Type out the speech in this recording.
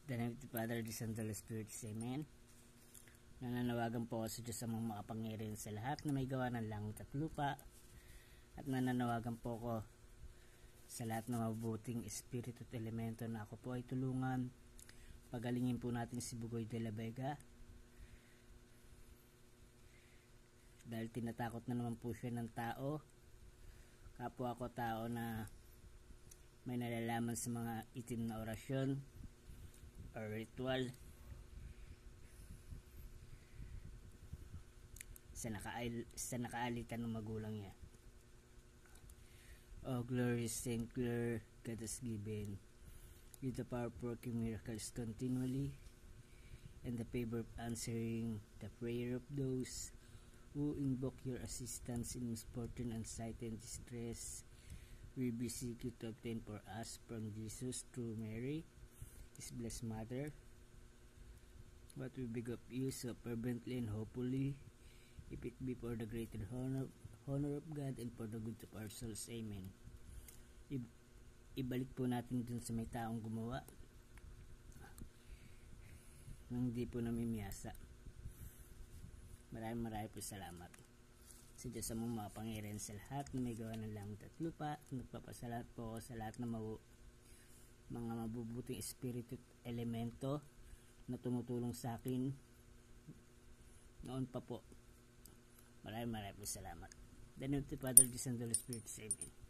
The name of the Father, the Son, the Holy Spirit, Amen. Nananawagan po ako sa Diyos sa mga makapangyarihan sa lahat na may gawa ng langit at lupa. At nananawagan po ako sa lahat ng mabubuting espiritu at elemento na ako po ay tulungan. Pagalingin po natin si Bugoy de la Vega. Dahil tinatakot na naman po siya ng tao. Kapwa ako tao na may nalalaman sa mga itim na orasyon or ritual sa nakaalitan ng magulang niya. Oh, glorious Saint Clare, God has given you the power of working miracles continually and the favor of answering the prayer of those who invoke your assistance in misfortune, anxiety, and distress. We beseech you to obtain for us from Jesus through Mary, His blessed Mother, what we beg of you so fervently and hopefully, if it be for the greater honor of God and for the good of our souls. Amen. Ibalik po natin dun sa may taong gumawa nang hindi po namimiyasa. Maraming po salamat sa Diyos sa mga pangyarihan sa lahat na may gawa ng langit at lupa. Nagpapasalamat po ako sa lahat ng mga mabubuting espiritu at elemento na tumutulong sa akin noon pa po. Maraming po salamat. The name of the Father, the Son, and the Holy Spirit. Amen.